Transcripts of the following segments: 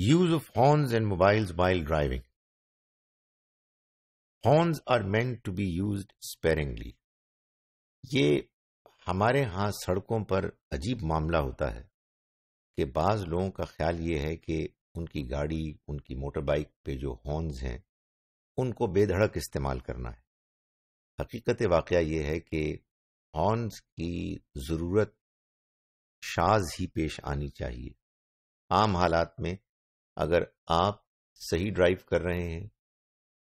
Use of horns and mobiles while driving. Horns are meant to be used sparingly. یہ ہمارے ہاں سڑکوں پر عجیب معاملہ ہوتا ہے کہ بعض لوگوں کا خیال یہ ہے کہ ان کی گاڑی، ان کی موٹر بائک پہ جو ہارنز ہیں ان کو بے دھڑک استعمال کرنا ہے۔ حقیقت واقعہ یہ ہے کہ ہارنز کی ضرورت شاذ ہی پیش آنی چاہیے۔ عام حالات میں اگر آپ صحیح ڈرائیو کر رہے ہیں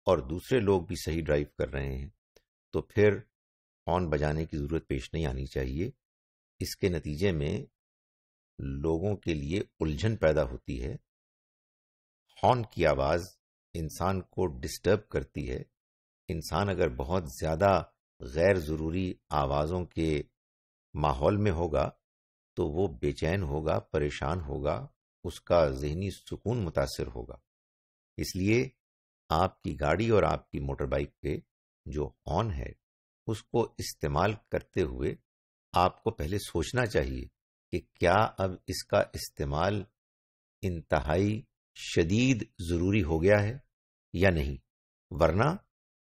اور دوسرے لوگ بھی صحیح ڈرائیو کر رہے ہیں تو پھر ہارن بجانے کی ضرورت پیش نہیں آنی چاہیے۔ اس کے نتیجے میں لوگوں کے لیے الجھن پیدا ہوتی ہے۔ ہارن کی آواز انسان کو ڈسٹرب کرتی ہے۔ انسان اگر بہت زیادہ غیر ضروری آوازوں کے ماحول میں ہوگا تو وہ بے چین ہوگا، پریشان ہوگا، اس کا ذہنی سکون متاثر ہوگا۔ اس لیے آپ کی گاڑی اور آپ کی موٹر بائک پہ جو ہارن ہے اس کو استعمال کرتے ہوئے آپ کو پہلے سوچنا چاہیے کہ کیا اب اس کا استعمال انتہائی شدید ضروری ہو گیا ہے یا نہیں، ورنہ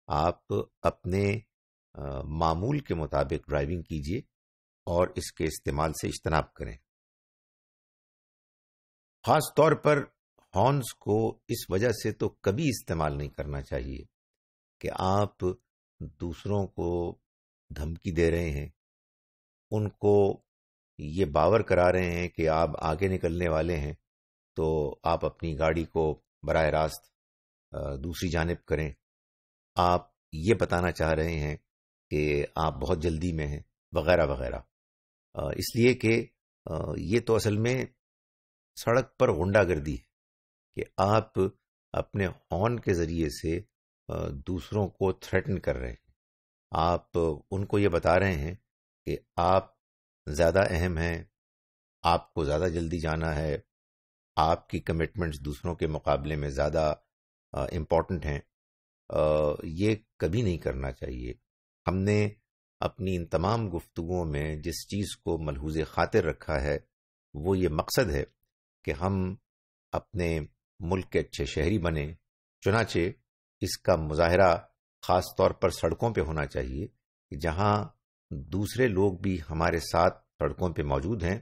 آپ اپنے معمول کے مطابق ڈرائیونگ کیجیے اور اس کے استعمال سے اجتناب کریں۔ خاص طور پر ہارنز کو اس وجہ سے تو کبھی استعمال نہیں کرنا چاہیے کہ آپ دوسروں کو دھمکی دے رہے ہیں، ان کو یہ باور کرا رہے ہیں کہ آپ آگے نکلنے والے ہیں تو آپ اپنی گاڑی کو براہ راست دوسری جانب کریں۔ آپ یہ بتانا چاہ رہے ہیں کہ آپ بہت جلدی میں ہیں وغیرہ وغیرہ، اس لیے کہ یہ تو اصل میں سڑک پر غنڈہ گردی ہے کہ آپ اپنے ہارن کے ذریعے سے دوسروں کو تھریٹن کر رہے ہیں۔ آپ ان کو یہ بتا رہے ہیں کہ آپ زیادہ اہم ہیں، آپ کو زیادہ جلدی جانا ہے، آپ کی کمٹمنٹس دوسروں کے مقابلے میں زیادہ امپورٹنٹ ہیں۔ یہ کبھی نہیں کرنا چاہیے۔ ہم نے اپنی ان تمام گفتگوؤں میں جس چیز کو ملحوظ خاطر رکھا ہے وہ یہ مقصد ہے کہ ہم اپنے ملک کے اچھے شہری بنیں۔ چنانچہ اس کا مظاہرہ خاص طور پر سڑکوں پہ ہونا چاہیے، جہاں دوسرے لوگ بھی ہمارے ساتھ سڑکوں پہ موجود ہیں۔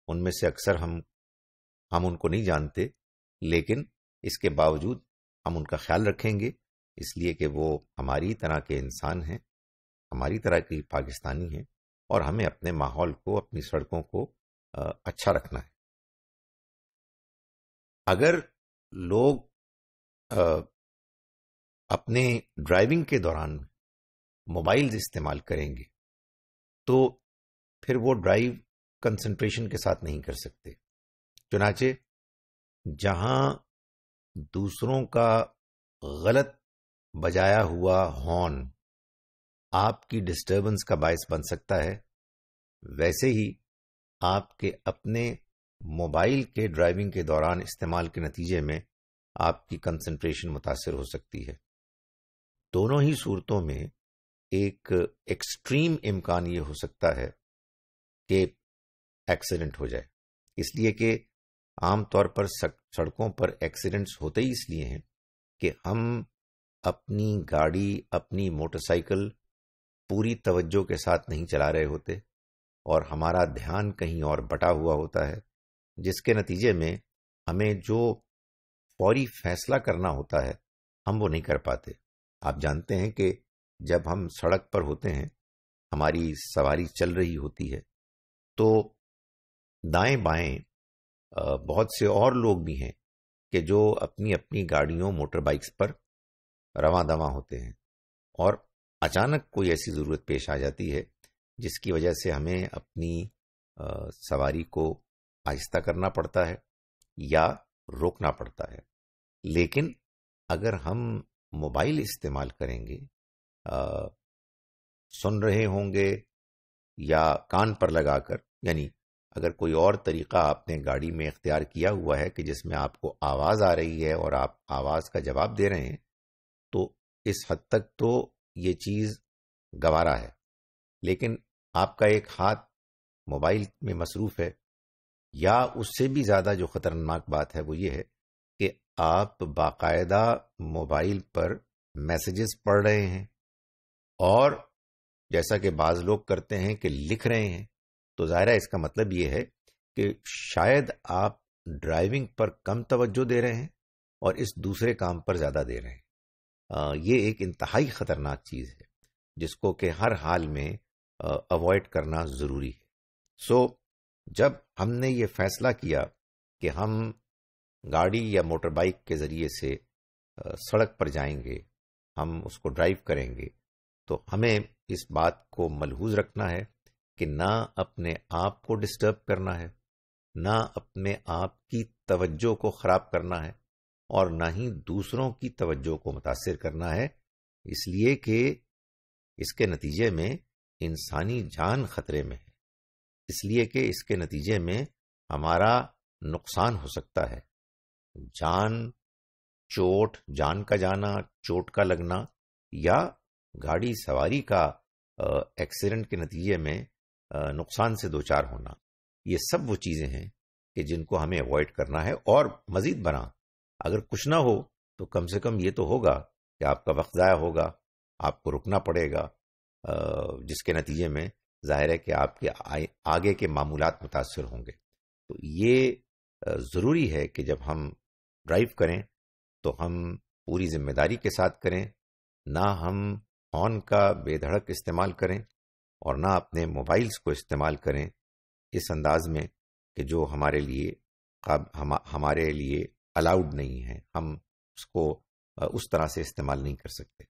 ان میں سے اکثر ہم ان کو نہیں جانتے، لیکن اس کے باوجود ہم ان کا خیال رکھیں گے، اس لیے کہ وہ ہماری طرح کے انسان ہیں، ہماری طرح کی پاکستانی ہیں، اور ہمیں اپنے ماحول کو، اپنی سڑکوں کو اچھا رکھنا ہے۔ اگر لوگ اپنے ڈرائیونگ کے دوران موبائلز استعمال کریں گے تو پھر وہ ڈرائیو کنسنٹریشن کے ساتھ نہیں کر سکتے۔ چنانچہ جہاں دوسروں کا غلط بجایا ہوا ہارن آپ کی ڈسٹربنس کا باعث بن سکتا ہے، ویسے ہی آپ کے اپنے موبائل کے ڈرائیونگ کے دوران استعمال کے نتیجے میں آپ کی کنسنٹریشن متاثر ہو سکتی ہے۔ دونوں ہی صورتوں میں ایک ایکسٹریم امکان یہ ہو سکتا ہے کہ ایکسیڈنٹ ہو جائے، اس لیے کہ عام طور پر سڑکوں پر ایکسیڈنٹس ہوتے ہی اس لیے ہیں کہ ہم اپنی گاڑی، اپنی موٹر سائیکل پوری توجہ کے ساتھ نہیں چلا رہے ہوتے اور ہمارا دھیان کہیں اور بٹا ہوا ہوتا ہے، جس کے نتیجے میں ہمیں جو فوری فیصلہ کرنا ہوتا ہے ہم وہ نہیں کر پاتے۔ آپ جانتے ہیں کہ جب ہم سڑک پر ہوتے ہیں، ہماری سواری چل رہی ہوتی ہے تو دائیں بائیں بہت سے اور لوگ بھی ہیں کہ جو اپنی اپنی گاڑیوں، موٹر بائکس پر رواں دواں ہوتے ہیں، اور اچانک کوئی ایسی ضرورت پیش آ جاتی ہے جس کی وجہ سے ہمیں اپنی سواری کو آہستہ کرنا پڑتا ہے یا روکنا پڑتا ہے۔ لیکن اگر ہم موبائل استعمال کریں گے، سن رہے ہوں گے یا کان پر لگا کر، یعنی اگر کوئی اور طریقہ آپ نے گاڑی میں اختیار کیا ہوا ہے کہ جس میں آپ کو آواز آ رہی ہے اور آپ آواز کا جواب دے رہے ہیں، تو اس حد تک تو یہ چیز گوارا ہے۔ لیکن آپ کا ایک ہاتھ موبائل میں مصروف ہے، یا اس سے بھی زیادہ جو خطرناک بات ہے وہ یہ ہے آپ باقاعدہ موبائل پر میسیجز پڑھ رہے ہیں اور جیسا کہ بعض لوگ کرتے ہیں کہ لکھ رہے ہیں، تو ظاہر ہے اس کا مطلب یہ ہے کہ شاید آپ ڈرائیونگ پر کم توجہ دے رہے ہیں اور اس دوسرے کام پر زیادہ دے رہے ہیں۔ یہ ایک انتہائی خطرناک چیز ہے جس کو کہ ہر حال میں اوائڈ کرنا ضروری ہے۔ سو جب ہم نے یہ فیصلہ کیا کہ ہم گاڑی یا موٹر بائک کے ذریعے سے سڑک پر جائیں گے، ہم اس کو ڈرائیو کریں گے، تو ہمیں اس بات کو ملحوظ رکھنا ہے کہ نہ اپنے آپ کو ڈسٹرب کرنا ہے، نہ اپنے آپ کی توجہ کو خراب کرنا ہے، اور نہ ہی دوسروں کی توجہ کو متاثر کرنا ہے، اس لیے کہ اس کے نتیجے میں انسانی جان خطرے میں ہے، اس لیے کہ اس کے نتیجے میں ہمارا نقصان ہو سکتا ہے۔ جان کا جانا، چوٹ کا لگنا، یا گاڑی سواری کا ایکسیڈنٹ کے نتیجے میں نقصان سے دوچار ہونا، یہ سب وہ چیزیں ہیں کہ جن کو ہمیں اوائڈ کرنا ہے۔ اور مزید برآں اگر کچھ نہ ہو تو کم سے کم یہ تو ہوگا کہ آپ کا وقت ضائع ہوگا، آپ کو رکنا پڑے گا، جس کے نتیجے میں ظاہر ہے کہ آپ کے آگے کے معمولات متاثر ہوں گے۔ تو یہ ضروری ہے کہ جب ہم ڈرائیو کریں تو ہم پوری ذمہ داری کے ساتھ کریں، نہ ہم ہارن کا بے دھڑک استعمال کریں اور نہ اپنے موبائلز کو استعمال کریں اس انداز میں کہ جو ہمارے لیے الاؤڈ نہیں ہے، ہم اس کو اس طرح سے استعمال نہیں کر سکتے۔